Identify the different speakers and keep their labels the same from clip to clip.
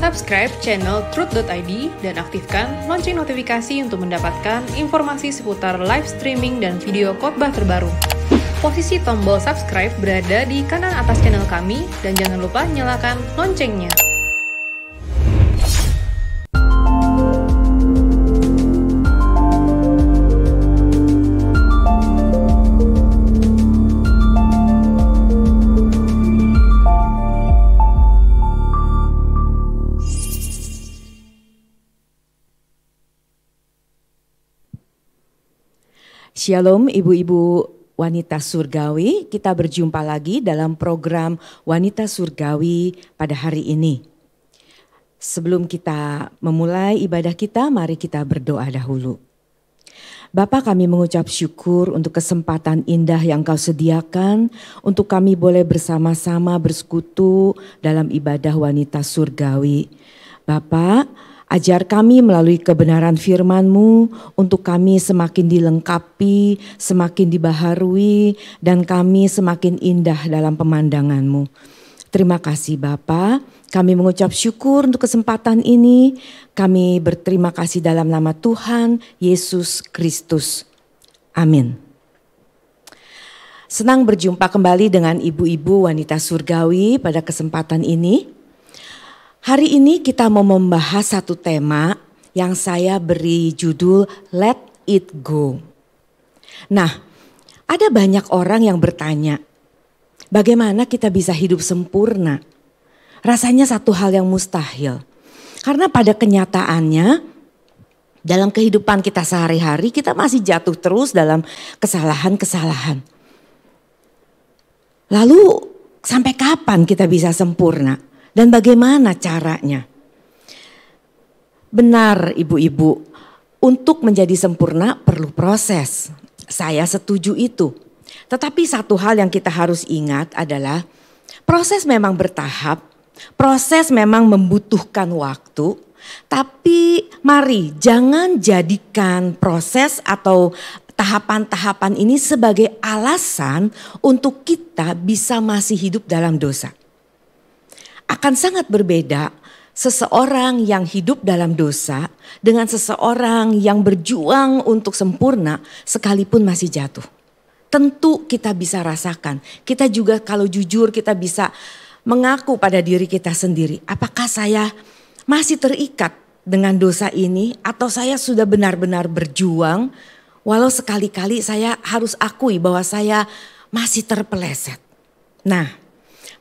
Speaker 1: Subscribe channel Truth.id dan aktifkan lonceng notifikasi untuk mendapatkan informasi seputar live streaming dan video khotbah terbaru. Posisi tombol subscribe berada di kanan atas channel kami dan jangan lupa nyalakan loncengnya.
Speaker 2: Shalom ibu-ibu wanita surgawi, kita berjumpa lagi dalam program Wanita Surgawi pada hari ini. Sebelum kita memulai ibadah kita, mari kita berdoa dahulu. Bapa, kami mengucap syukur untuk kesempatan indah yang Kau sediakan untuk kami boleh bersama-sama bersekutu dalam ibadah wanita surgawi. Bapa, ajar kami melalui kebenaran firman-Mu untuk kami semakin dilengkapi, semakin dibaharui, dan kami semakin indah dalam pemandangan-Mu. Terima kasih Bapa, kami mengucap syukur untuk kesempatan ini. Kami berterima kasih dalam nama Tuhan Yesus Kristus. Amin. Senang berjumpa kembali dengan ibu-ibu wanita surgawi pada kesempatan ini. Hari ini kita mau membahas satu tema yang saya beri judul Let It Go. Nah, ada banyak orang yang bertanya, bagaimana kita bisa hidup sempurna? Rasanya satu hal yang mustahil. Karena pada kenyataannya, dalam kehidupan kita sehari-hari kita masih jatuh terus dalam kesalahan-kesalahan. Lalu sampai kapan kita bisa sempurna? Dan bagaimana caranya? Benar ibu-ibu, untuk menjadi sempurna perlu proses. Saya setuju itu. Tetapi satu hal yang kita harus ingat adalah proses memang bertahap, proses memang membutuhkan waktu. Tapi mari jangan jadikan proses atau tahapan-tahapan ini sebagai alasan untuk kita bisa masih hidup dalam dosa. Akan sangat berbeda seseorang yang hidup dalam dosa dengan seseorang yang berjuang untuk sempurna sekalipun masih jatuh. Tentu kita bisa rasakan, kita juga kalau jujur kita bisa mengaku pada diri kita sendiri. Apakah saya masih terikat dengan dosa ini atau saya sudah benar-benar berjuang walau sekali-kali saya harus akui bahwa saya masih terpeleset. Nah,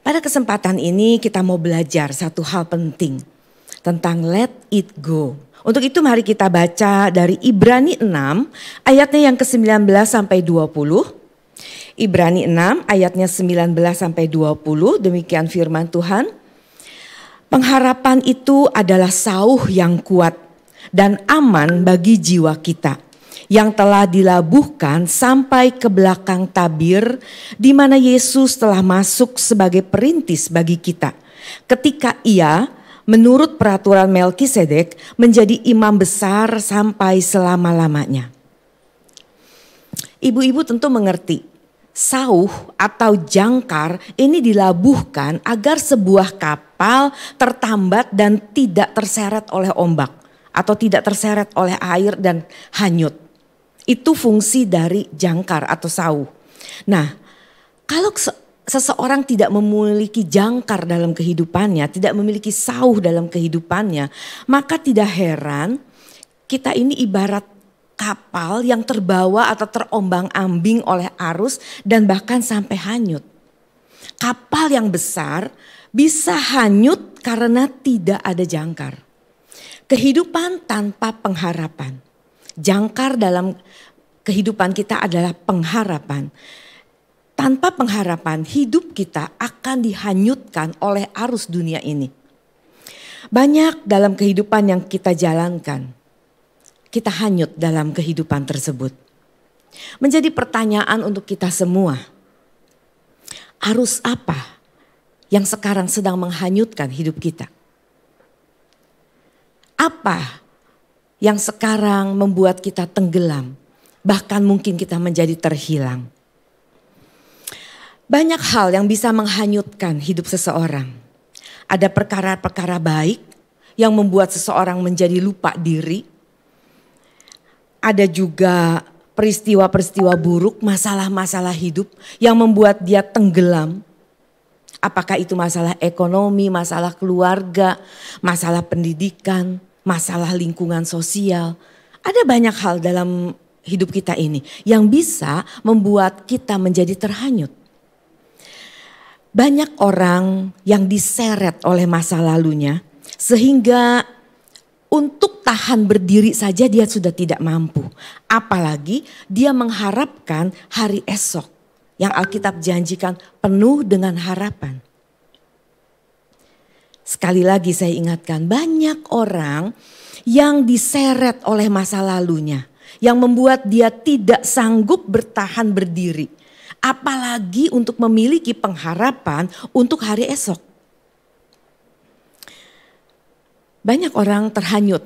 Speaker 2: pada kesempatan ini kita mau belajar satu hal penting tentang let it go. Untuk itu mari kita baca dari Ibrani 6 ayatnya yang ke-19 sampai 20. Ibrani 6 ayatnya 19 sampai 20, demikian firman Tuhan. Pengharapan itu adalah sauh yang kuat dan aman bagi jiwa kita, yang telah dilabuhkan sampai ke belakang tabir, di mana Yesus telah masuk sebagai perintis bagi kita. Ketika Ia menurut peraturan Melkisedek menjadi imam besar sampai selama-lamanya. Ibu-ibu tentu mengerti, sauh atau jangkar ini dilabuhkan agar sebuah kapal tertambat dan tidak terseret oleh ombak atau tidak terseret oleh air dan hanyut. Itu fungsi dari jangkar atau sauh. Nah, kalau seseorang tidak memiliki jangkar dalam kehidupannya, tidak memiliki sauh dalam kehidupannya, maka tidak heran kita ini ibarat kapal yang terbawa atau terombang-ambing oleh arus dan bahkan sampai hanyut. Kapal yang besar bisa hanyut karena tidak ada jangkar. Kehidupan tanpa pengharapan. Jangkar dalam kehidupan kita adalah pengharapan. Tanpa pengharapan hidup kita akan dihanyutkan oleh arus dunia ini. Banyak dalam kehidupan yang kita jalankan, kita hanyut dalam kehidupan tersebut. Menjadi pertanyaan untuk kita semua, arus apa yang sekarang sedang menghanyutkan hidup kita? Apa yang sekarang membuat kita tenggelam, bahkan mungkin kita menjadi terhilang? Banyak hal yang bisa menghanyutkan hidup seseorang. Ada perkara-perkara baik yang membuat seseorang menjadi lupa diri. Ada juga peristiwa-peristiwa buruk, masalah-masalah hidup yang membuat dia tenggelam. Apakah itu masalah ekonomi, masalah keluarga, masalah pendidikan, masalah lingkungan sosial. Ada banyak hal dalam hidup kita ini yang bisa membuat kita menjadi terhanyut. Banyak orang yang diseret oleh masa lalunya sehingga untuk tahan berdiri saja dia sudah tidak mampu. Apalagi dia mengharapkan hari esok yang Alkitab janjikan penuh dengan harapan. Sekali lagi saya ingatkan, banyak orang yang diseret oleh masa lalunya, yang membuat dia tidak sanggup bertahan berdiri. Apalagi untuk memiliki pengharapan untuk hari esok. Banyak orang terhanyut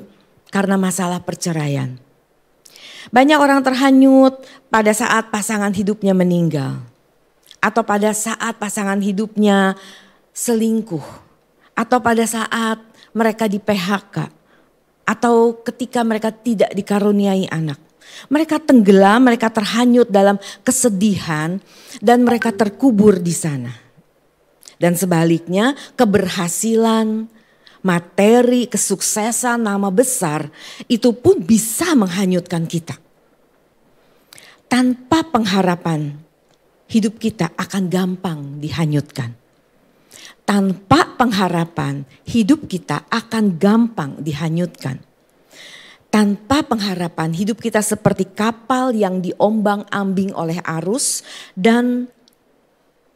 Speaker 2: karena masalah perceraian. Banyak orang terhanyut pada saat pasangan hidupnya meninggal. Atau pada saat pasangan hidupnya selingkuh. Atau pada saat mereka di PHK. Atau ketika mereka tidak dikaruniai anak. Mereka tenggelam, mereka terhanyut dalam kesedihan dan mereka terkubur di sana. Dan sebaliknya keberhasilan, materi, kesuksesan, nama besar itu pun bisa menghanyutkan kita. Tanpa pengharapan, hidup kita akan gampang dihanyutkan. Tanpa pengharapan, hidup kita akan gampang dihanyutkan. Tanpa pengharapan, hidup kita seperti kapal yang diombang-ambing oleh arus dan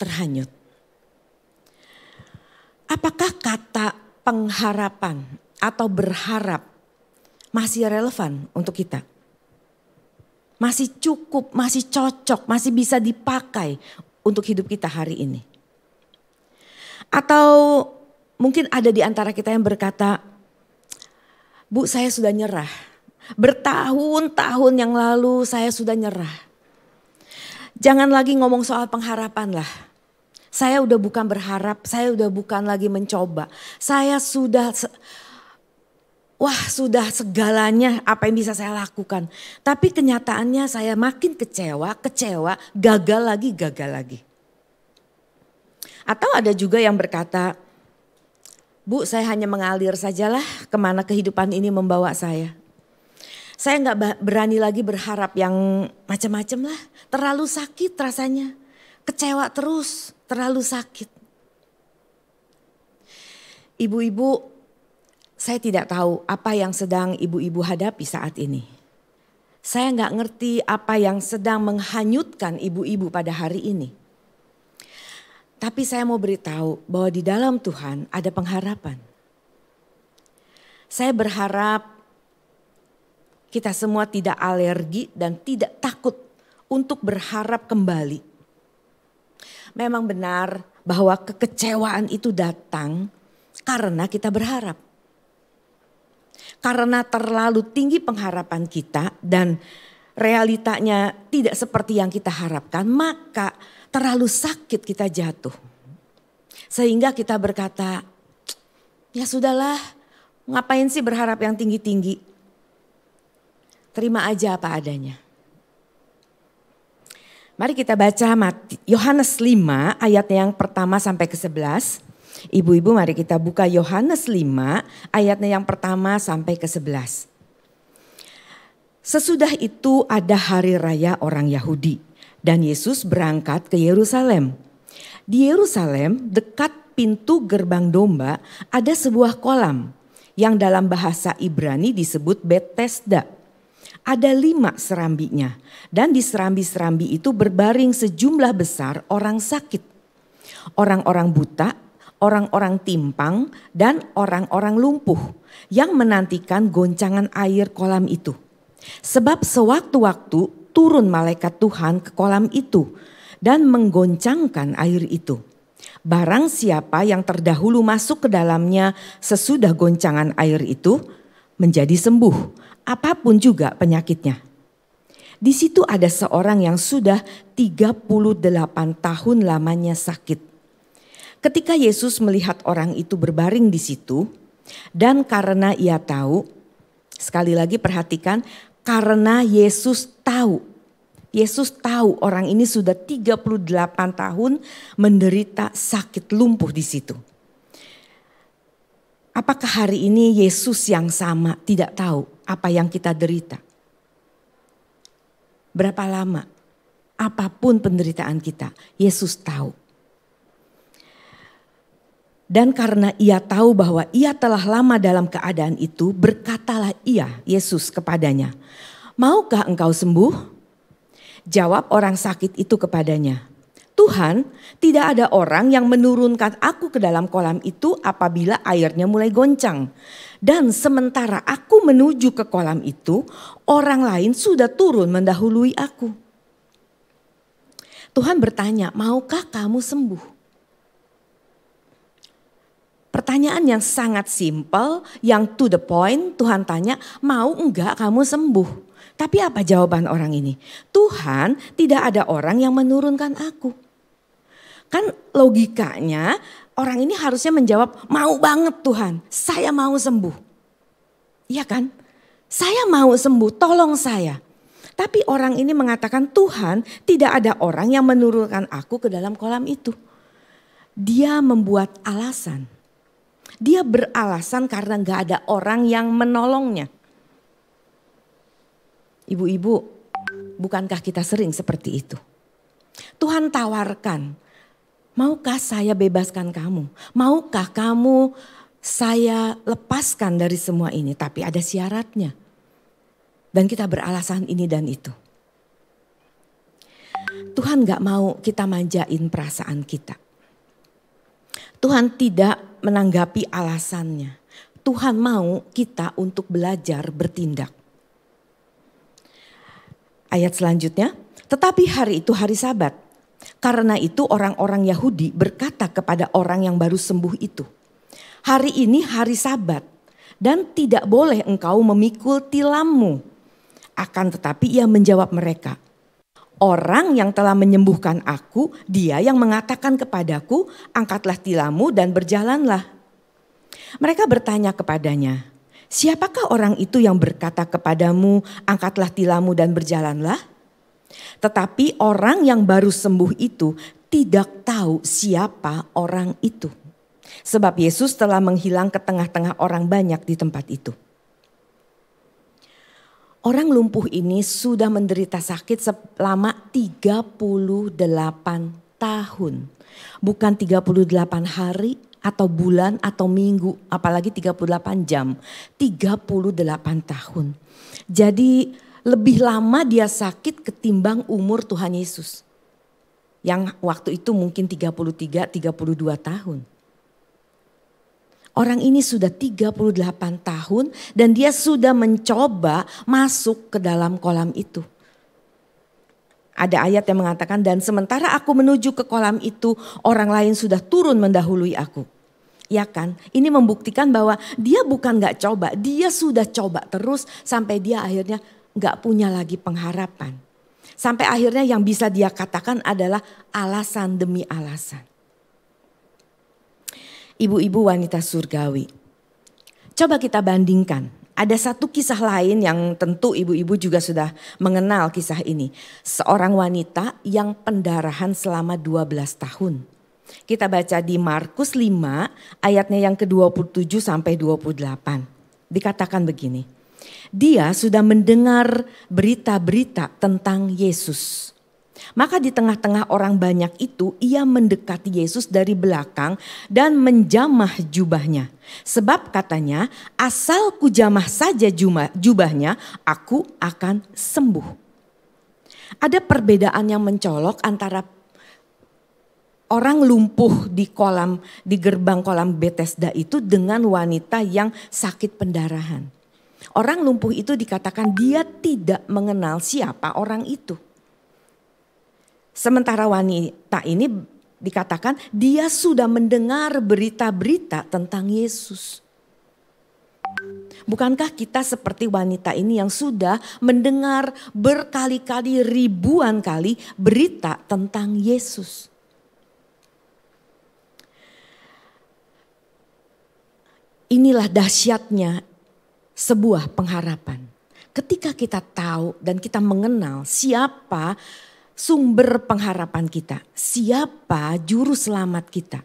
Speaker 2: terhanyut. Apakah kata pengharapan atau berharap masih relevan untuk kita? Masih cukup, masih cocok, masih bisa dipakai untuk hidup kita hari ini? Atau mungkin ada di antara kita yang berkata, Bu, saya sudah nyerah. Bertahun-tahun yang lalu saya sudah nyerah. Jangan lagi ngomong soal pengharapan lah. Saya udah bukan berharap, saya udah bukan lagi mencoba. Saya sudah segalanya apa yang bisa saya lakukan. Tapi kenyataannya saya makin kecewa, gagal lagi. Atau ada juga yang berkata, Bu, saya hanya mengalir sajalah kemana kehidupan ini membawa saya. Saya gak berani lagi berharap yang macam-macam lah. Terlalu sakit rasanya, kecewa terus, terlalu sakit. Ibu-ibu, saya tidak tahu apa yang sedang ibu-ibu hadapi saat ini. Saya gak ngerti apa yang sedang menghanyutkan ibu-ibu pada hari ini. Tapi saya mau beritahu bahwa di dalam Tuhan ada pengharapan. Saya berharap kita semua tidak alergi dan tidak takut untuk berharap kembali. Memang benar bahwa kekecewaan itu datang karena kita berharap. Karena terlalu tinggi pengharapan kita dan realitanya tidak seperti yang kita harapkan, maka terlalu sakit kita jatuh. Sehingga kita berkata, ya sudahlah, ngapain sih berharap yang tinggi-tinggi? Terima aja apa adanya. Mari kita baca Yohanes 5 ayat yang pertama sampai ke-11. Ibu-ibu mari kita buka Yohanes 5 ayatnya yang pertama sampai ke-11. Sesudah itu ada hari raya orang Yahudi. Dan Yesus berangkat ke Yerusalem. Di Yerusalem dekat pintu gerbang domba ada sebuah kolam yang dalam bahasa Ibrani disebut Betesda. Ada 5 serambinya dan di serambi-serambi itu berbaring sejumlah besar orang sakit. Orang-orang buta, orang-orang timpang dan orang-orang lumpuh yang menantikan goncangan air kolam itu. Sebab sewaktu-waktu turun malaikat Tuhan ke kolam itu dan menggoncangkan air itu. Barang siapa yang terdahulu masuk ke dalamnya sesudah goncangan air itu menjadi sembuh, apapun juga penyakitnya. Di situ ada seorang yang sudah 38 tahun lamanya sakit. Ketika Yesus melihat orang itu berbaring di situ, Dan karena ia tahu, sekali lagi perhatikan, karena Yesus tahu. Yesus tahu orang ini sudah 38 tahun menderita sakit lumpuh di situ. Apakah hari ini Yesus yang sama tidak tahu apa yang kita derita? Berapa lama? Apapun penderitaan kita, Yesus tahu. Dan karena ia tahu bahwa ia telah lama dalam keadaan itu, berkatalah ia, Yesus kepadanya, "Maukah engkau sembuh?" Jawab orang sakit itu kepadanya, "Tuhan, tidak ada orang yang menurunkan aku ke dalam kolam itu apabila airnya mulai goncang. Dan sementara aku menuju ke kolam itu, orang lain sudah turun mendahului aku." Tuhan bertanya, "Maukah kamu sembuh?" Pertanyaan yang sangat simpel, yang to the point. Tuhan tanya, "Mau enggak kamu sembuh?" Tapi apa jawaban orang ini? "Tuhan, tidak ada orang yang menurunkan aku." Kan logikanya orang ini harusnya menjawab, "Mau banget Tuhan, saya mau sembuh." Iya kan? "Saya mau sembuh, tolong saya." Tapi orang ini mengatakan, "Tuhan, tidak ada orang yang menurunkan aku ke dalam kolam itu." Dia membuat alasan. Dia beralasan karena gak ada orang yang menolongnya. Ibu-ibu, bukankah kita sering seperti itu? Tuhan tawarkan, "Maukah saya bebaskan kamu? Maukah kamu saya lepaskan dari semua ini?" Tapi ada syaratnya. Dan kita beralasan ini dan itu. Tuhan gak mau kita manjain perasaan kita. Tuhan tidak menanggapi alasannya. Tuhan mau kita untuk belajar bertindak. Ayat selanjutnya, tetapi hari itu hari Sabat. Karena itu orang-orang Yahudi berkata kepada orang yang baru sembuh itu, "Hari ini hari Sabat dan tidak boleh engkau memikul tilammu." Akan tetapi ia menjawab mereka, "Orang yang telah menyembuhkan aku, dia yang mengatakan kepadaku, angkatlah tilammu dan berjalanlah." Mereka bertanya kepadanya, "Siapakah orang itu yang berkata kepadamu, angkatlah tilammu dan berjalanlah?" Tetapi orang yang baru sembuh itu tidak tahu siapa orang itu. Sebab Yesus telah menghilang ke tengah-tengah orang banyak di tempat itu. Orang lumpuh ini sudah menderita sakit selama 38 tahun. Bukan 38 hari atau bulan atau minggu, apalagi 38 jam. 38 tahun. Jadi lebih lama dia sakit ketimbang umur Tuhan Yesus. Yang waktu itu mungkin 33-32 tahun. Orang ini sudah 38 tahun dan dia sudah mencoba masuk ke dalam kolam itu. Ada ayat yang mengatakan, "Dan sementara aku menuju ke kolam itu, orang lain sudah turun mendahului aku." Ya kan? Ini membuktikan bahwa dia bukan gak coba, dia sudah coba terus sampai dia akhirnya gak punya lagi pengharapan. Sampai akhirnya yang bisa dia katakan adalah alasan demi alasan. Ibu-ibu wanita surgawi, coba kita bandingkan. Ada satu kisah lain yang tentu ibu-ibu juga sudah mengenal kisah ini. Seorang wanita yang pendarahan selama 12 tahun. Kita baca di Markus 5 ayatnya yang ke-27 sampai 28. Dikatakan begini, dia sudah mendengar berita-berita tentang Yesus. Maka di tengah-tengah orang banyak itu ia mendekati Yesus dari belakang dan menjamah jubahnya. Sebab katanya, asal ku jamah saja jubahnya, aku akan sembuh. Ada perbedaan yang mencolok antara orang lumpuh di gerbang kolam Bethesda itu dengan wanita yang sakit pendarahan. Orang lumpuh itu dikatakan dia tidak mengenal siapa orang itu. Sementara wanita ini dikatakan dia sudah mendengar berita-berita tentang Yesus. Bukankah kita seperti wanita ini yang sudah mendengar berkali-kali, ribuan kali berita tentang Yesus? Inilah dahsyatnya sebuah pengharapan. Ketika kita tahu dan kita mengenal siapa sumber pengharapan kita, siapa juru selamat kita.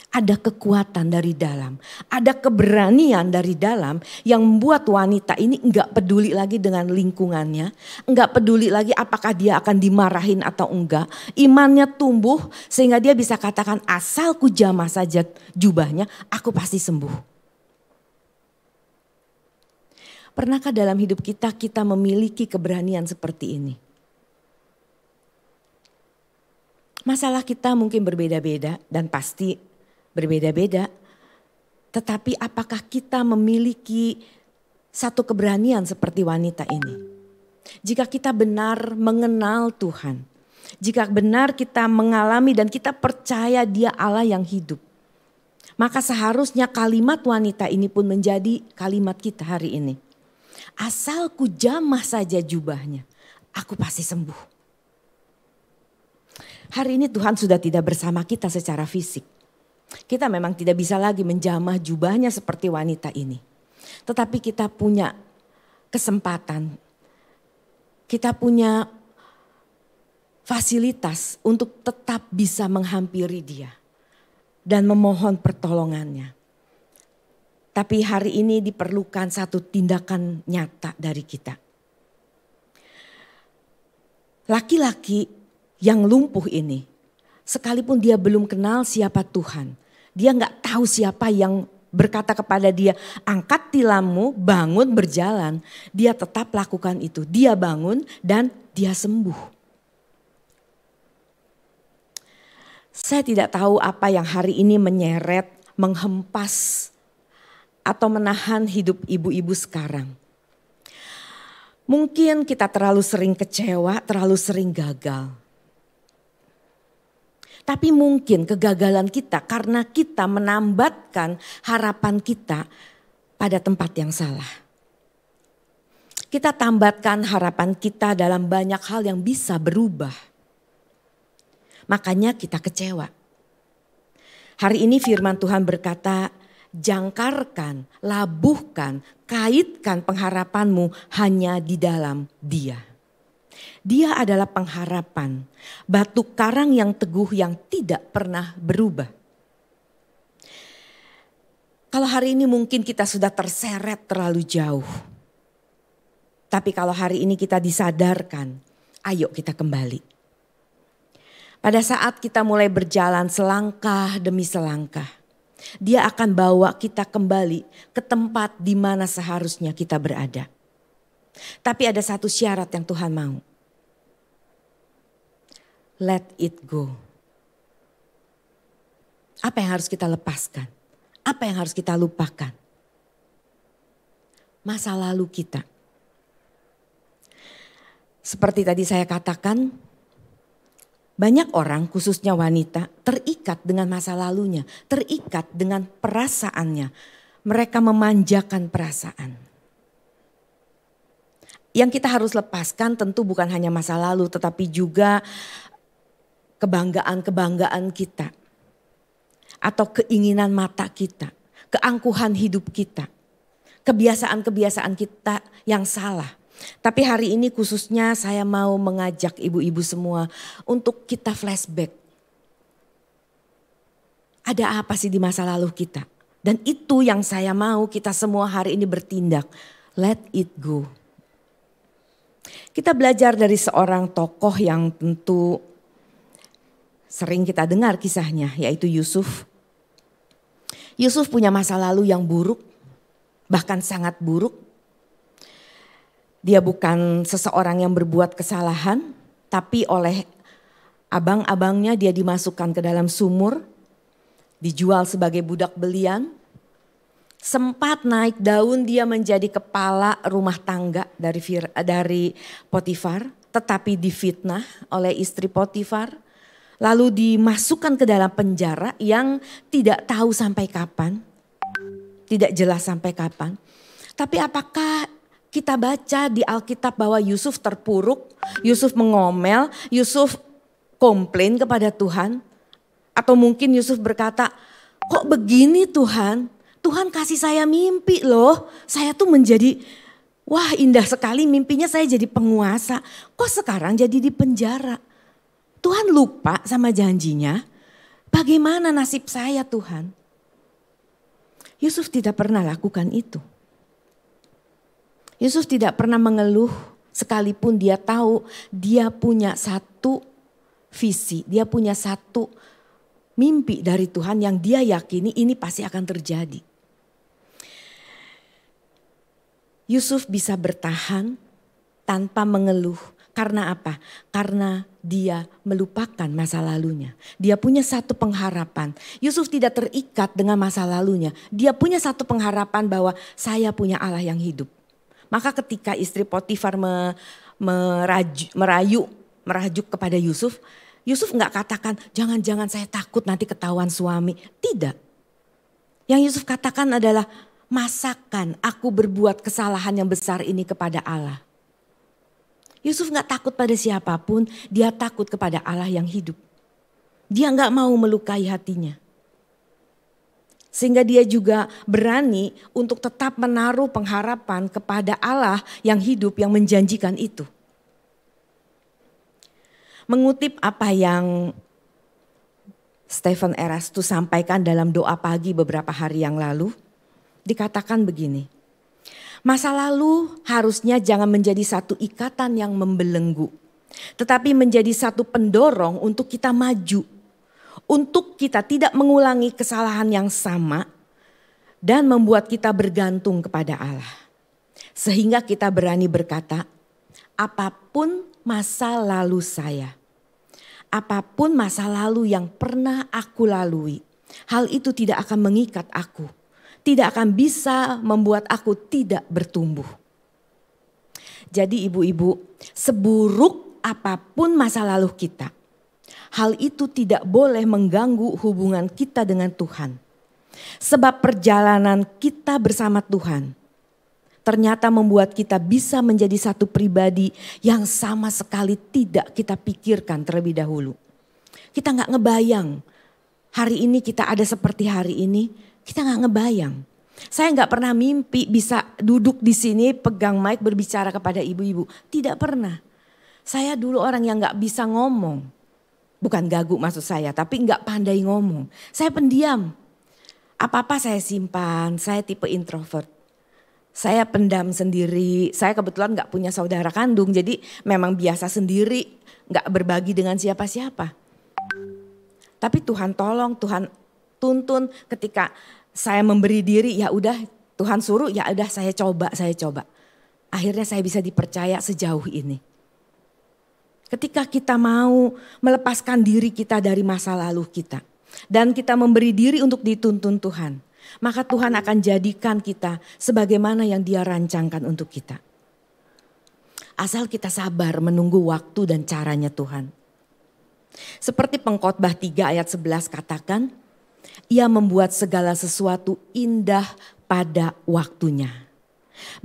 Speaker 2: Ada kekuatan dari dalam, ada keberanian dari dalam yang membuat wanita ini enggak peduli lagi dengan lingkungannya, enggak peduli lagi apakah dia akan dimarahin atau enggak. Imannya tumbuh sehingga dia bisa katakan, asal ku jamah saja jubahnya, aku pasti sembuh. Pernahkah dalam hidup kita memiliki keberanian seperti ini? Masalah kita mungkin berbeda-beda dan pasti berbeda-beda. Tetapi apakah kita memiliki satu keberanian seperti wanita ini? Jika kita benar mengenal Tuhan, jika benar kita mengalami dan kita percaya Dia Allah yang hidup, maka seharusnya kalimat wanita ini pun menjadi kalimat kita hari ini. Asal ku jamah saja jubahnya, aku pasti sembuh. Hari ini Tuhan sudah tidak bersama kita secara fisik. Kita memang tidak bisa lagi menjamah jubahnya seperti wanita ini. Tetapi kita punya kesempatan, kita punya fasilitas untuk tetap bisa menghampiri Dia dan memohon pertolongannya. Tapi hari ini diperlukan satu tindakan nyata dari kita. Laki-laki yang lumpuh ini, sekalipun dia belum kenal siapa Tuhan, dia gak tahu siapa yang berkata kepada dia, angkat tilammu, bangun, berjalan. Dia tetap lakukan itu, dia bangun dan dia sembuh. Saya tidak tahu apa yang hari ini menyeret, menghempas, atau menahan hidup ibu-ibu sekarang. Mungkin kita terlalu sering kecewa, terlalu sering gagal. Tapi mungkin kegagalan kita karena kita menambatkan harapan kita pada tempat yang salah. Kita tambatkan harapan kita dalam banyak hal yang bisa berubah. Makanya kita kecewa. Hari ini firman Tuhan berkata, jangkarkan, labuhkan, kaitkan pengharapanmu hanya di dalam Dia. Dia adalah pengharapan, batu karang yang teguh yang tidak pernah berubah. Kalau hari ini mungkin kita sudah terseret terlalu jauh. Tapi kalau hari ini kita disadarkan, ayo kita kembali. Pada saat kita mulai berjalan selangkah demi selangkah, Dia akan bawa kita kembali ke tempat di mana seharusnya kita berada. Tapi ada satu syarat yang Tuhan mau. Let it go. Apa yang harus kita lepaskan? Apa yang harus kita lupakan? Masa lalu kita. Seperti tadi saya katakan, banyak orang khususnya wanita terikat dengan masa lalunya. Terikat dengan perasaannya. Mereka memanjakan perasaan. Yang kita harus lepaskan tentu bukan hanya masa lalu tetapi juga kebanggaan-kebanggaan kita. Atau keinginan mata kita. Keangkuhan hidup kita. Kebiasaan-kebiasaan kita yang salah. Tapi hari ini khususnya saya mau mengajak ibu-ibu semua untuk kita flashback. Ada apa sih di masa lalu kita? Dan itu yang saya mau kita semua hari ini bertindak. Let it go. Kita belajar dari seorang tokoh yang tentu sering kita dengar kisahnya, yaitu Yusuf. Yusuf punya masa lalu yang buruk, bahkan sangat buruk. Dia bukan seseorang yang berbuat kesalahan, tapi oleh abang-abangnya dia dimasukkan ke dalam sumur, dijual sebagai budak belian. Sempat naik daun dia menjadi kepala rumah tangga dari Potifar, tetapi difitnah oleh istri Potifar. Lalu dimasukkan ke dalam penjara yang tidak tahu sampai kapan. Tidak jelas sampai kapan. Tapi apakah kita baca di Alkitab bahwa Yusuf terpuruk, Yusuf mengomel, Yusuf komplain kepada Tuhan? Atau mungkin Yusuf berkata, kok begini Tuhan? Tuhan kasih saya mimpi loh. Saya tuh menjadi, wah indah sekali mimpinya saya jadi penguasa. Kok sekarang jadi di penjara? Tuhan lupa sama janjinya. Bagaimana nasib saya Tuhan? Yusuf tidak pernah lakukan itu. Yusuf tidak pernah mengeluh sekalipun dia tahu dia punya satu visi, dia punya satu mimpi dari Tuhan yang dia yakini ini pasti akan terjadi. Yusuf bisa bertahan tanpa mengeluh. Karena apa? Karena dia melupakan masa lalunya. Dia punya satu pengharapan. Yusuf tidak terikat dengan masa lalunya. Dia punya satu pengharapan bahwa saya punya Allah yang hidup. Maka ketika istri Potifar merajuk kepada Yusuf, Yusuf nggak katakan jangan-jangan saya takut nanti ketahuan suami. Tidak. Yang Yusuf katakan adalah masakan aku berbuat kesalahan yang besar ini kepada Allah. Yusuf nggak takut pada siapapun, dia takut kepada Allah yang hidup. Dia nggak mau melukai hatinya. Sehingga dia juga berani untuk tetap menaruh pengharapan kepada Allah yang hidup, yang menjanjikan itu. Mengutip apa yang Stephen Erastus sampaikan dalam doa pagi beberapa hari yang lalu, dikatakan begini. Masa lalu harusnya jangan menjadi satu ikatan yang membelenggu, tetapi menjadi satu pendorong untuk kita maju, untuk kita tidak mengulangi kesalahan yang sama dan membuat kita bergantung kepada Allah. Sehingga kita berani berkata, apapun masa lalu saya, apapun masa lalu yang pernah aku lalui, hal itu tidak akan mengikat aku. Tidak akan bisa membuat aku tidak bertumbuh. Jadi ibu-ibu, seburuk apapun masa lalu kita, hal itu tidak boleh mengganggu hubungan kita dengan Tuhan. Sebab perjalanan kita bersama Tuhan ternyata membuat kita bisa menjadi satu pribadi yang sama sekali tidak kita pikirkan terlebih dahulu. Kita gak ngebayang hari ini kita ada seperti hari ini. Kita gak ngebayang. Saya gak pernah mimpi bisa duduk di sini pegang mic berbicara kepada ibu-ibu. Tidak pernah. Saya dulu orang yang gak bisa ngomong. Bukan gagu maksud saya, tapi gak pandai ngomong. Saya pendiam. Apa-apa saya simpan, saya tipe introvert. Saya pendam sendiri, saya kebetulan gak punya saudara kandung. Jadi memang biasa sendiri, gak berbagi dengan siapa-siapa. Tapi Tuhan tolong, Tuhan tuntun ketika saya memberi diri, ya udah Tuhan suruh, ya udah saya coba. Akhirnya saya bisa dipercaya sejauh ini. Ketika kita mau melepaskan diri kita dari masa lalu kita dan kita memberi diri untuk dituntun Tuhan, maka Tuhan akan jadikan kita sebagaimana yang Dia rancangkan untuk kita. Asal kita sabar menunggu waktu dan caranya Tuhan. Seperti Pengkhotbah 3 ayat 11 katakan, Ia membuat segala sesuatu indah pada waktunya.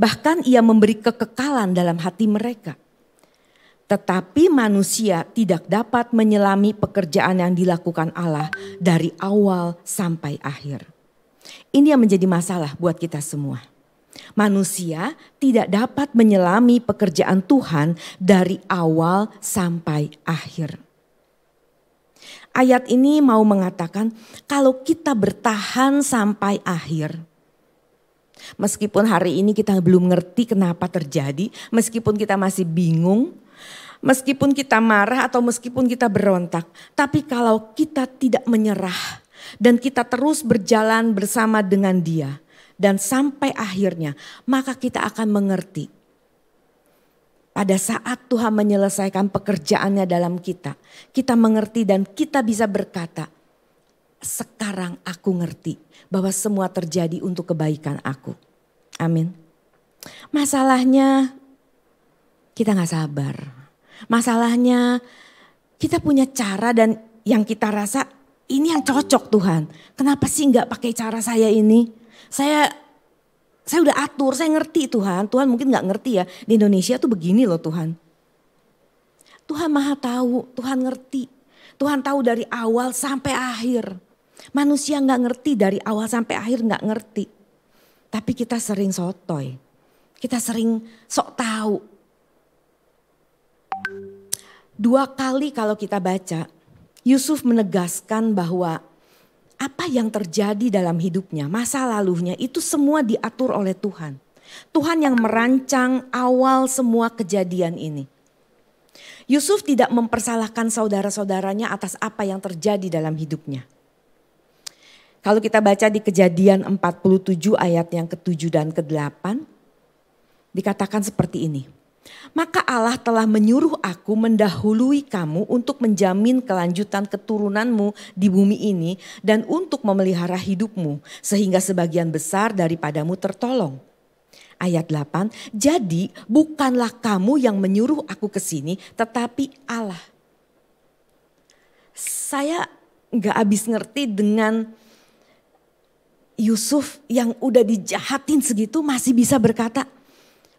Speaker 2: Bahkan Ia memberi kekekalan dalam hati mereka. Tetapi manusia tidak dapat menyelami pekerjaan yang dilakukan Allah dari awal sampai akhir. Ini yang menjadi masalah buat kita semua. Manusia tidak dapat menyelami pekerjaan Tuhan dari awal sampai akhir. Ayat ini mau mengatakan kalau kita bertahan sampai akhir. Meskipun hari ini kita belum ngerti kenapa terjadi, meskipun kita masih bingung, meskipun kita marah atau meskipun kita berontak. Tapi kalau kita tidak menyerah dan kita terus berjalan bersama dengan Dia dan sampai akhirnya, maka kita akan mengerti. Pada saat Tuhan menyelesaikan pekerjaannya dalam kita, kita mengerti dan kita bisa berkata, sekarang aku ngerti bahwa semua terjadi untuk kebaikan aku. Amin. Masalahnya kita gak sabar. Masalahnya kita punya cara dan yang kita rasa ini yang cocok Tuhan. Kenapa sih gak pakai cara saya ini? Saya udah atur, saya ngerti Tuhan. Tuhan mungkin gak ngerti ya, di Indonesia tuh begini loh Tuhan. Tuhan maha tahu, Tuhan ngerti. Tuhan tahu dari awal sampai akhir. Manusia nggak ngerti dari awal sampai akhir nggak ngerti. Tapi kita sering sotoy. Kita sering sok tahu. 2 kali kalau kita baca, Yusuf menegaskan bahwa apa yang terjadi dalam hidupnya, masa lalunya itu semua diatur oleh Tuhan. Tuhan yang merancang awal semua kejadian ini. Yusuf tidak mempersalahkan saudara-saudaranya atas apa yang terjadi dalam hidupnya. Kalau kita baca di Kejadian 47 ayat yang ke-7 dan ke-8, dikatakan seperti ini. Maka Allah telah menyuruh aku mendahului kamu untuk menjamin kelanjutan keturunanmu di bumi ini dan untuk memelihara hidupmu sehingga sebagian besar daripadamu tertolong. Ayat 8, jadi bukanlah kamu yang menyuruh aku ke sini tetapi Allah. Saya gak habis ngerti dengan Yusuf yang udah dijahatin segitu masih bisa berkata,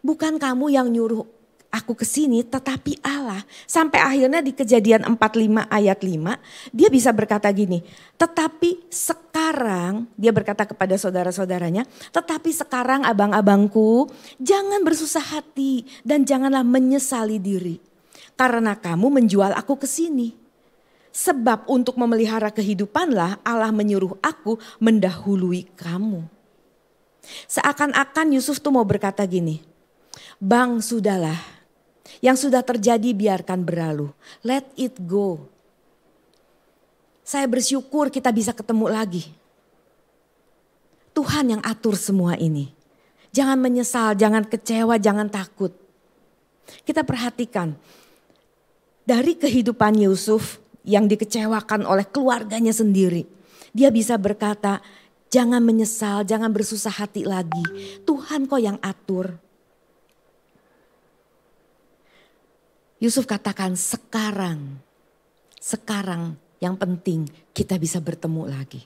Speaker 2: bukan kamu yang nyuruh aku ke sini tetapi Allah. Sampai akhirnya di Kejadian 45 ayat 5 dia bisa berkata gini. Tetapi sekarang dia berkata kepada saudara-saudaranya. Tetapi sekarang abang-abangku jangan bersusah hati dan janganlah menyesali diri. Karena kamu menjual aku ke sini. Sebab untuk memelihara kehidupanlah Allah menyuruh aku mendahului kamu. Seakan-akan Yusuf tuh mau berkata gini. Bang sudahlah, yang sudah terjadi biarkan berlalu. Let it go. Saya bersyukur kita bisa ketemu lagi. Tuhan yang atur semua ini. Jangan menyesal, jangan kecewa, jangan takut. Kita perhatikan dari kehidupan Yusuf yang dikecewakan oleh keluarganya sendiri. Dia bisa berkata, jangan menyesal, jangan bersusah hati lagi. Tuhan kok yang atur. Yusuf katakan sekarang yang penting kita bisa bertemu lagi.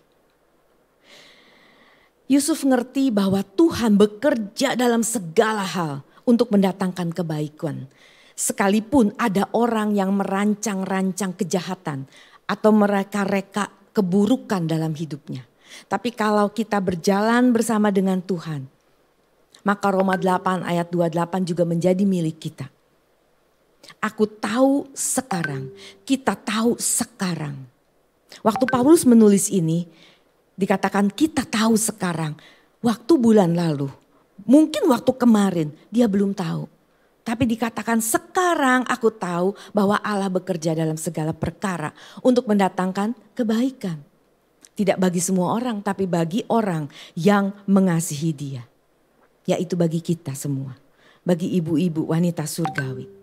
Speaker 2: Yusuf ngerti bahwa Tuhan bekerja dalam segala hal untuk mendatangkan kebaikan. Sekalipun ada orang yang merancang-rancang kejahatan atau mereka-reka keburukan dalam hidupnya. Tapi kalau kita berjalan bersama dengan Tuhan, maka Roma 8 ayat 28 juga menjadi milik kita. Aku tahu sekarang, kita tahu sekarang. Waktu Paulus menulis ini, dikatakan kita tahu sekarang. Waktu bulan lalu, mungkin waktu kemarin dia belum tahu. Tapi dikatakan sekarang aku tahu bahwa Allah bekerja dalam segala perkara untuk mendatangkan kebaikan. Tidak bagi semua orang tapi bagi orang yang mengasihi dia. Yaitu bagi kita semua. Bagi ibu-ibu wanita surgawi.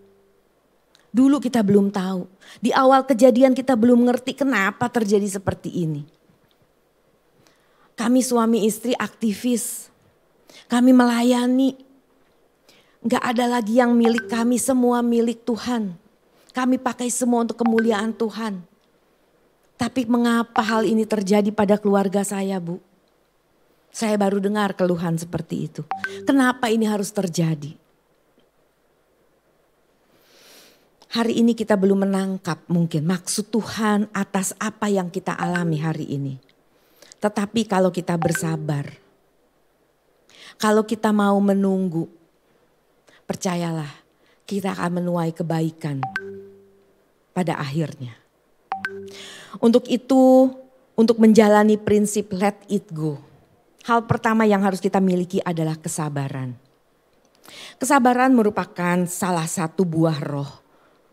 Speaker 2: Dulu kita belum tahu. Di awal kejadian kita belum ngerti kenapa terjadi seperti ini. Kami suami istri aktivis. Kami melayani. Gak ada lagi yang milik kami, semua milik Tuhan. Kami pakai semua untuk kemuliaan Tuhan. Tapi mengapa hal ini terjadi pada keluarga saya, Bu? Saya baru dengar keluhan seperti itu. Kenapa ini harus terjadi? Hari ini kita belum menangkap mungkin maksud Tuhan atas apa yang kita alami hari ini. Tetapi kalau kita bersabar, kalau kita mau menunggu, percayalah kita akan menuai kebaikan pada akhirnya. Untuk itu, untuk menjalani prinsip let it go. Hal pertama yang harus kita miliki adalah kesabaran. Kesabaran merupakan salah satu buah roh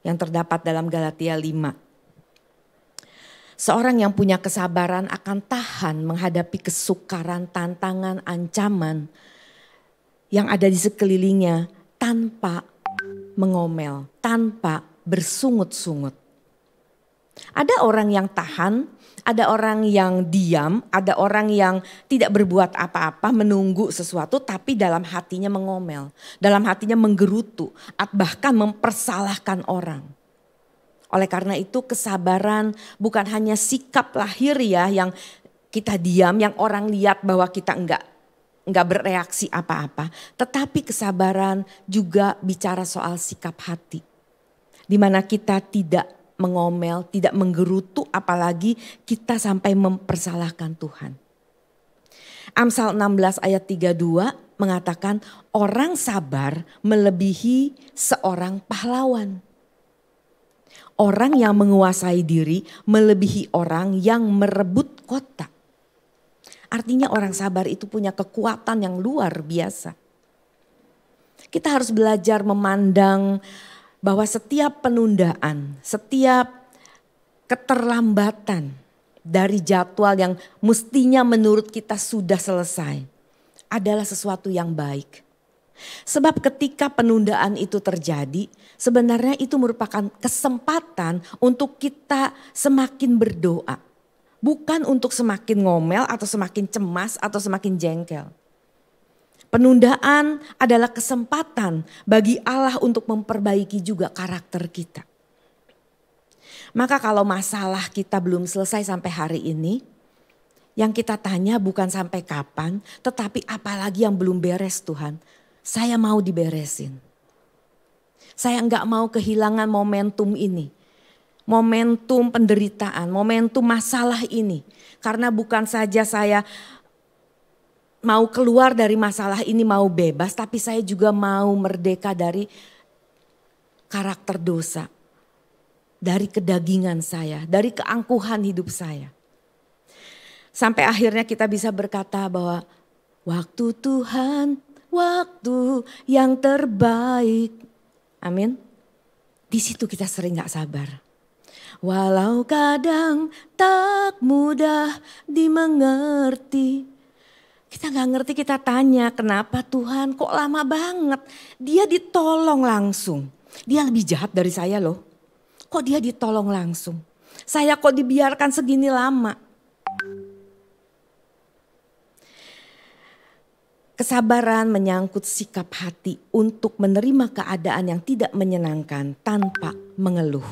Speaker 2: yang terdapat dalam Galatia 5. Seorang yang punya kesabaran akan tahan menghadapi kesukaran, tantangan, ancaman yang ada di sekelilingnya tanpa mengomel, tanpa bersungut-sungut. Ada orang yang tahan, ada orang yang diam, ada orang yang tidak berbuat apa-apa, menunggu sesuatu tapi dalam hatinya mengomel, dalam hatinya menggerutu, bahkan mempersalahkan orang. Oleh karena itu kesabaran bukan hanya sikap lahir ya yang kita diam, yang orang lihat bahwa kita enggak bereaksi apa-apa. Tetapi kesabaran juga bicara soal sikap hati. Di mana kita tidak mengomel, tidak menggerutu, apalagi kita sampai mempersalahkan Tuhan. Amsal 16 ayat 32 mengatakan orang sabar melebihi seorang pahlawan. Orang yang menguasai diri melebihi orang yang merebut kota. Artinya orang sabar itu punya kekuatan yang luar biasa. Kita harus belajar memandang bahwa setiap penundaan, setiap keterlambatan dari jadwal yang mestinya menurut kita sudah selesai adalah sesuatu yang baik. Sebab ketika penundaan itu terjadi, sebenarnya itu merupakan kesempatan untuk kita semakin berdoa. Bukan untuk semakin ngomel atau semakin cemas atau semakin jengkel. Penundaan adalah kesempatan bagi Allah untuk memperbaiki juga karakter kita. Maka kalau masalah kita belum selesai sampai hari ini, yang kita tanya bukan sampai kapan, tetapi apalagi yang belum beres Tuhan. Saya mau diberesin. Saya enggak mau kehilangan momentum ini. Momentum penderitaan, momentum masalah ini. Karena bukan saja saya mau keluar dari masalah ini, mau bebas, tapi saya juga mau merdeka dari karakter dosa. Dari kedagingan saya, dari keangkuhan hidup saya. Sampai akhirnya kita bisa berkata bahwa waktu Tuhan, waktu yang terbaik. Amin. Di situ kita sering gak sabar. Walau kadang tak mudah dimengerti. Kita gak ngerti, kita tanya kenapa Tuhan kok lama banget. Dia ditolong langsung. Dia lebih jahat dari saya loh. Kok dia ditolong langsung? Saya kok dibiarkan segini lama? Kesabaran menyangkut sikap hati untuk menerima keadaan yang tidak menyenangkan tanpa mengeluh.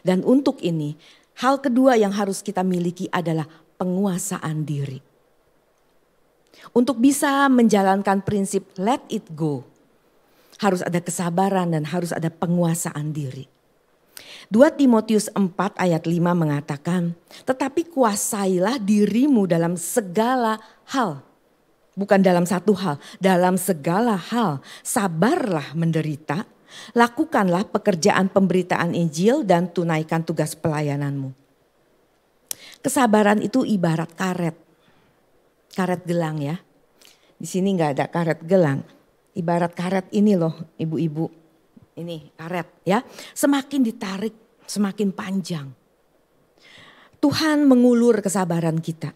Speaker 2: Dan untuk ini, hal kedua yang harus kita miliki adalah penguasaan diri. Untuk bisa menjalankan prinsip let it go, harus ada kesabaran dan harus ada penguasaan diri. 2 Timotius 4 ayat 5 mengatakan, tetapi kuasailah dirimu dalam segala hal. Bukan dalam satu hal, dalam segala hal. Sabarlah menderita, lakukanlah pekerjaan pemberitaan Injil dan tunaikan tugas pelayananmu. Kesabaran itu ibarat karet. Karet gelang ya. Di sini gak ada karet gelang. Ibarat karet ini loh ibu-ibu. Ini karet ya. Semakin ditarik semakin panjang. Tuhan mengulur kesabaran kita.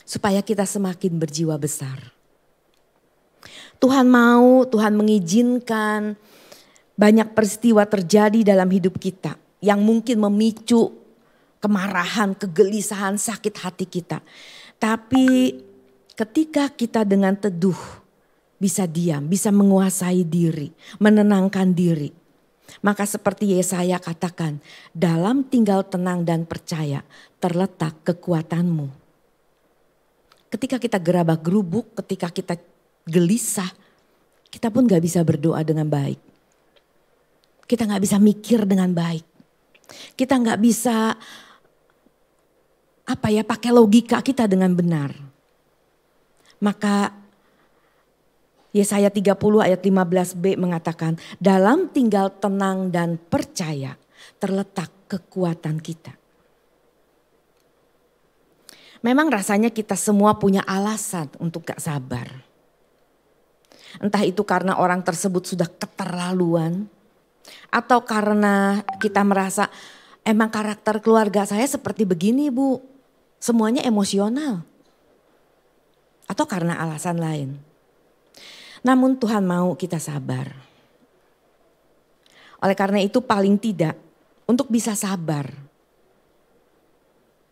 Speaker 2: Supaya kita semakin berjiwa besar. Tuhan mengizinkan banyak peristiwa terjadi dalam hidup kita. Yang mungkin memicu kemarahan, kegelisahan, sakit hati kita. Tapi ketika kita dengan teduh bisa diam, bisa menguasai diri, menenangkan diri. Maka seperti Yesaya katakan, dalam tinggal tenang dan percaya terletak kekuatanmu. Ketika kita gerabak gerubuk, ketika kita gelisah, kita pun gak bisa berdoa dengan baik. Kita gak bisa mikir dengan baik. Kita gak bisa pakai logika kita dengan benar. Maka Yesaya 30 ayat 15b mengatakan, dalam tinggal tenang dan percaya terletak kekuatan kita. Memang rasanya kita semua punya alasan untuk gak sabar. Entah itu karena orang tersebut sudah keterlaluan, atau karena kita merasa emang karakter keluarga saya seperti begini Bu, semuanya emosional. Atau karena alasan lain. Namun Tuhan mau kita sabar. Oleh karena itu paling tidak untuk bisa sabar,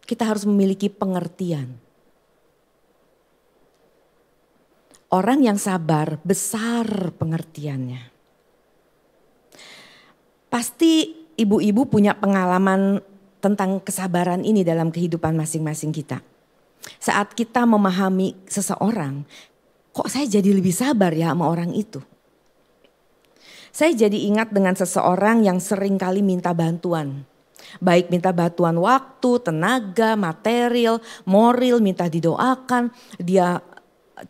Speaker 2: kita harus memiliki pengertian. Orang yang sabar besar pengertiannya. Pasti ibu-ibu punya pengalaman tentang kesabaran ini dalam kehidupan masing-masing kita. Saat kita memahami seseorang, kok saya jadi lebih sabar ya sama orang itu. Saya jadi ingat dengan seseorang yang sering kali minta bantuan. Baik minta bantuan waktu, tenaga, material, moral, minta didoakan. Dia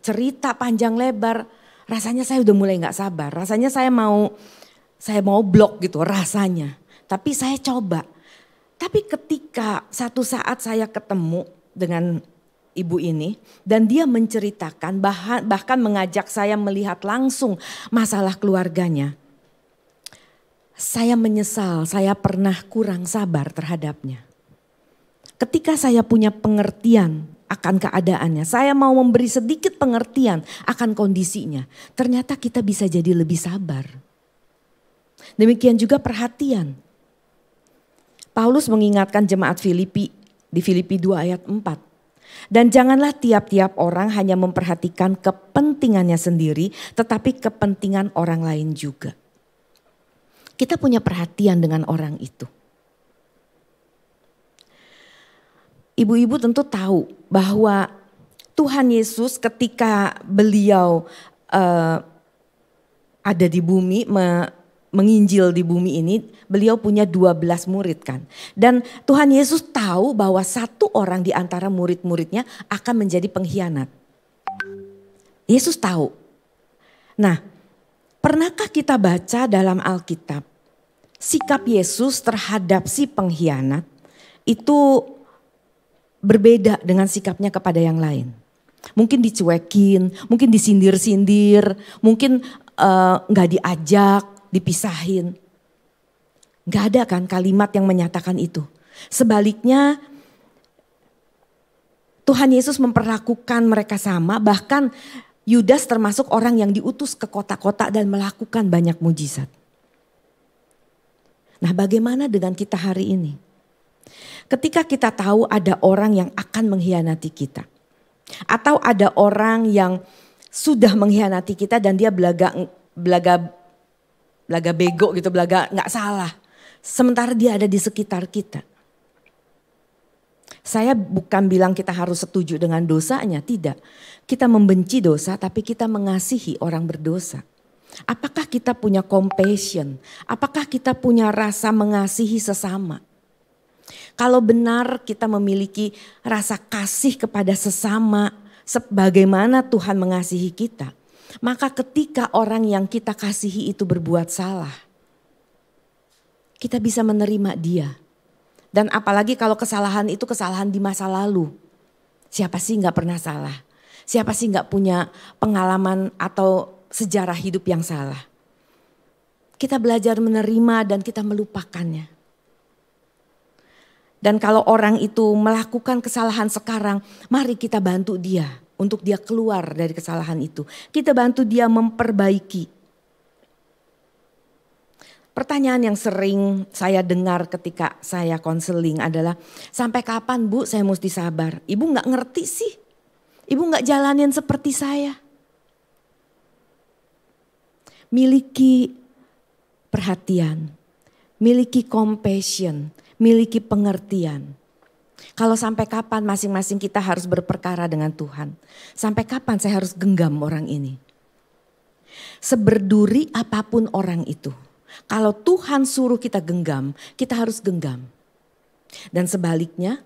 Speaker 2: cerita panjang lebar. Rasanya saya udah mulai gak sabar. Rasanya saya mau blok gitu rasanya. Tapi saya coba. Tapi ketika satu saat saya ketemu dengan ibu ini dan dia menceritakan bahkan mengajak saya melihat langsung masalah keluarganya. Saya menyesal, saya pernah kurang sabar terhadapnya. Ketika saya punya pengertian akan keadaannya, saya mau memberi sedikit pengertian akan kondisinya. Ternyata kita bisa jadi lebih sabar. Demikian juga perhatian. Paulus mengingatkan jemaat Filipi di Filipi 2 ayat 4. Dan janganlah tiap-tiap orang hanya memperhatikan kepentingannya sendiri, tetapi kepentingan orang lain juga. Kita punya perhatian dengan orang itu. Ibu-ibu tentu tahu bahwa Tuhan Yesus ketika beliau ada di bumi, menginjil di bumi ini, beliau punya 12 murid kan. Dan Tuhan Yesus tahu bahwa satu orang di antara murid-muridnya akan menjadi pengkhianat. Yesus tahu. Nah, pernahkah kita baca dalam Alkitab, sikap Yesus terhadap si pengkhianat itu berbeda dengan sikapnya kepada yang lain. Mungkin dicuekin, mungkin disindir-sindir, mungkin gak diajak, dipisahin. Gak ada kan kalimat yang menyatakan itu. Sebaliknya Tuhan Yesus memperlakukan mereka sama, bahkan Yudas termasuk orang yang diutus ke kota-kota dan melakukan banyak mujizat. Nah, bagaimana dengan kita hari ini? Ketika kita tahu ada orang yang akan mengkhianati kita. Atau ada orang yang sudah mengkhianati kita dan dia belaga bego gitu, belaga gak salah. Sementara dia ada di sekitar kita. Saya bukan bilang kita harus setuju dengan dosanya, tidak. Kita membenci dosa tapi kita mengasihi orang berdosa. Apakah kita punya compassion? Apakah kita punya rasa mengasihi sesama? Kalau benar kita memiliki rasa kasih kepada sesama sebagaimana Tuhan mengasihi kita, maka ketika orang yang kita kasihi itu berbuat salah, kita bisa menerima dia. Dan apalagi kalau kesalahan itu kesalahan di masa lalu. Siapa sih gak pernah salah? Siapa sih gak punya pengalaman atau sejarah hidup yang salah? Kita belajar menerima dan kita melupakannya. Dan kalau orang itu melakukan kesalahan sekarang, mari kita bantu dia untuk dia keluar dari kesalahan itu. Kita bantu dia memperbaiki. Pertanyaan yang sering saya dengar ketika saya konseling adalah, sampai kapan Bu saya mesti sabar? Ibu gak ngerti sih, ibu gak jalanin seperti saya. Miliki perhatian, miliki compassion, miliki pengertian. Kalau sampai kapan masing-masing kita harus berperkara dengan Tuhan? Sampai kapan saya harus genggam orang ini? Seberduri apapun orang itu, kalau Tuhan suruh kita genggam, kita harus genggam. Dan sebaliknya,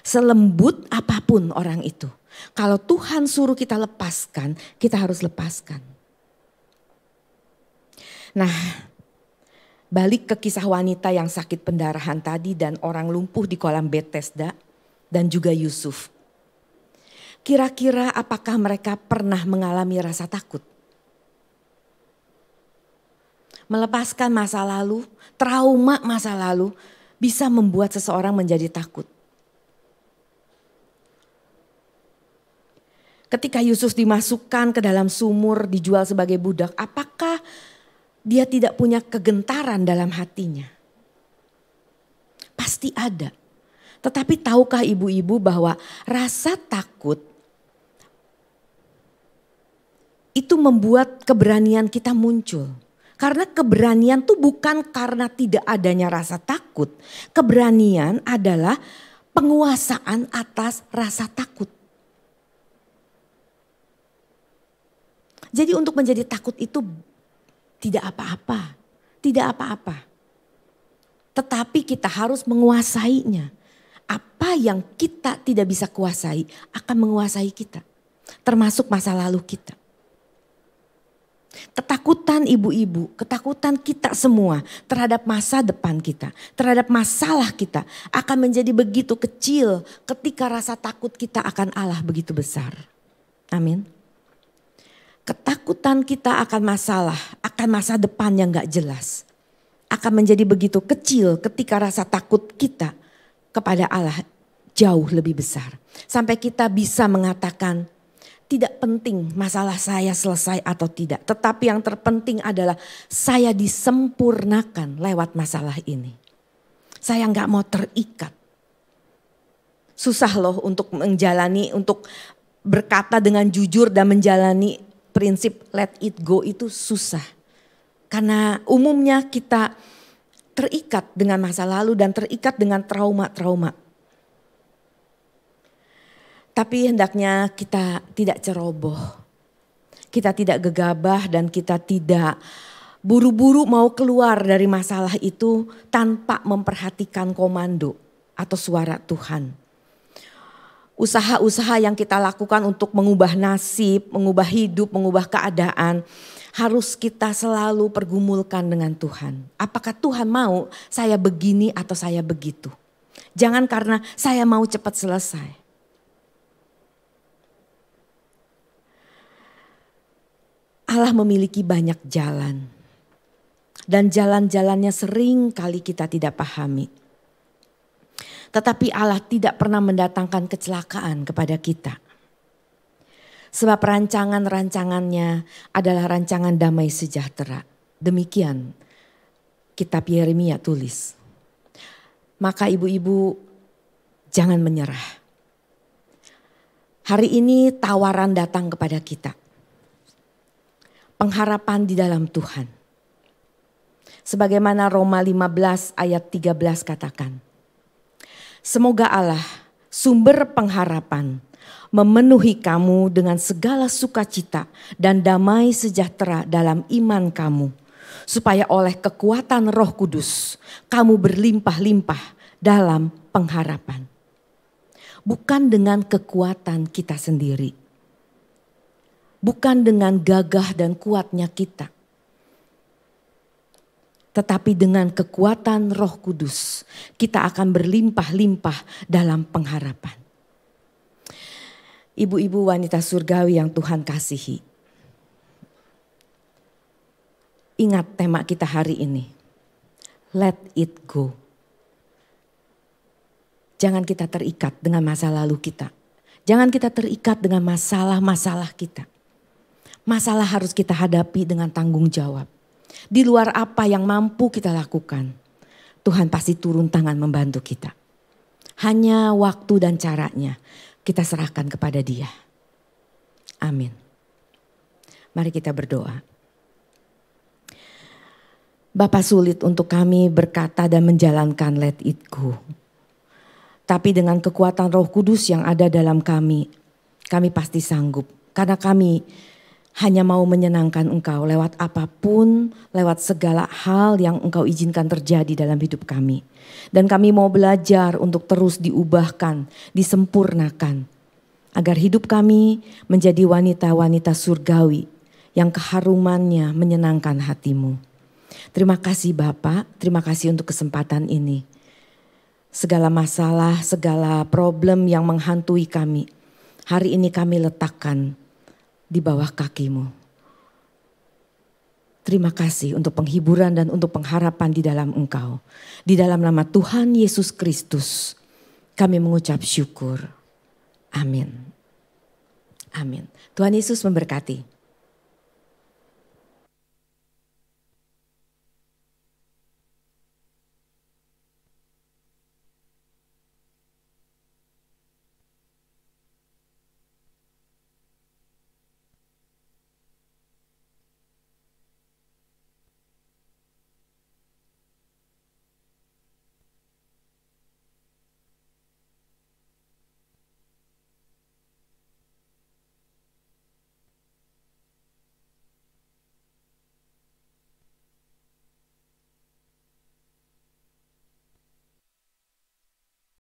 Speaker 2: selembut apapun orang itu, kalau Tuhan suruh kita lepaskan, kita harus lepaskan. Nah, balik ke kisah wanita yang sakit pendarahan tadi dan orang lumpuh di kolam Bethesda dan juga Yusuf. Kira-kira apakah mereka pernah mengalami rasa takut? Melepaskan masa lalu, trauma masa lalu bisa membuat seseorang menjadi takut. Ketika Yusuf dimasukkan ke dalam sumur, dijual sebagai budak, apakah dia tidak punya kegentaran dalam hatinya? Pasti ada. Tetapi tahukah ibu-ibu bahwa rasa takut itu membuat keberanian kita muncul. Karena keberanian itu bukan karena tidak adanya rasa takut. Keberanian adalah penguasaan atas rasa takut. Jadi untuk menjadi takut itu tidak apa-apa, tidak apa-apa. Tetapi kita harus menguasainya. Apa yang kita tidak bisa kuasai akan menguasai kita. Termasuk masa lalu kita. Ketakutan ibu-ibu, ketakutan kita semua terhadap masa depan kita, terhadap masalah kita akan menjadi begitu kecil ketika rasa takut kita akan Allah begitu besar. Amin. Ketakutan kita akan masalah, akan masa depan yang gak jelas, akan menjadi begitu kecil ketika rasa takut kita kepada Allah jauh lebih besar. Sampai kita bisa mengatakan, tidak penting masalah saya selesai atau tidak. Tetapi yang terpenting adalah saya disempurnakan lewat masalah ini. Saya gak mau terikat. Susah loh untuk menjalani, untuk berkata dengan jujur dan menjalani prinsip let it go itu susah. Karena umumnya kita terikat dengan masa lalu dan terikat dengan trauma-trauma. Tapi hendaknya kita tidak ceroboh, kita tidak gegabah dan kita tidak buru-buru mau keluar dari masalah itu tanpa memperhatikan komando atau suara Tuhan. Usaha-usaha yang kita lakukan untuk mengubah nasib, mengubah hidup, mengubah keadaan harus kita selalu pergumulkan dengan Tuhan. Apakah Tuhan mau saya begini atau saya begitu? Jangan karena saya mau cepat selesai. Allah memiliki banyak jalan dan jalan-jalannya sering kali kita tidak pahami. Tetapi Allah tidak pernah mendatangkan kecelakaan kepada kita. Sebab rancangan-rancangannya adalah rancangan damai sejahtera. Demikian kitab Yeremia tulis. Maka ibu-ibu jangan menyerah. Hari ini tawaran datang kepada kita. Pengharapan di dalam Tuhan. Sebagaimana Roma 15 ayat 13 katakan. Semoga Allah sumber pengharapan memenuhi kamu dengan segala sukacita dan damai sejahtera dalam iman kamu. Supaya oleh kekuatan Roh Kudus kamu berlimpah-limpah dalam pengharapan. Bukan dengan kekuatan kita sendiri. Bukan dengan gagah dan kuatnya kita. Tetapi dengan kekuatan Roh Kudus kita akan berlimpah-limpah dalam pengharapan. Ibu-ibu wanita surgawi yang Tuhan kasihi. Ingat tema kita hari ini. Let it go. Jangan kita terikat dengan masa lalu kita. Jangan kita terikat dengan masalah-masalah kita. Masalah harus kita hadapi dengan tanggung jawab. Di luar apa yang mampu kita lakukan, Tuhan pasti turun tangan membantu kita. Hanya waktu dan caranya kita serahkan kepada Dia. Amin. Mari kita berdoa. Bapa, sulit untuk kami berkata dan menjalankan let it go. Tapi dengan kekuatan Roh Kudus yang ada dalam kami pasti sanggup. Karena kami hanya mau menyenangkan Engkau lewat apapun, lewat segala hal yang Engkau izinkan terjadi dalam hidup kami. Dan kami mau belajar untuk terus diubahkan, disempurnakan. Agar hidup kami menjadi wanita-wanita surgawi yang keharumannya menyenangkan hati-Mu. Terima kasih Bapa, terima kasih untuk kesempatan ini. Segala masalah, segala problem yang menghantui kami, hari ini kami letakkan di bawah kaki-Mu. Terima kasih untuk penghiburan dan untuk pengharapan di dalam Engkau. Di dalam nama Tuhan Yesus Kristus kami mengucap syukur. Amin. Amin. Tuhan Yesus memberkati.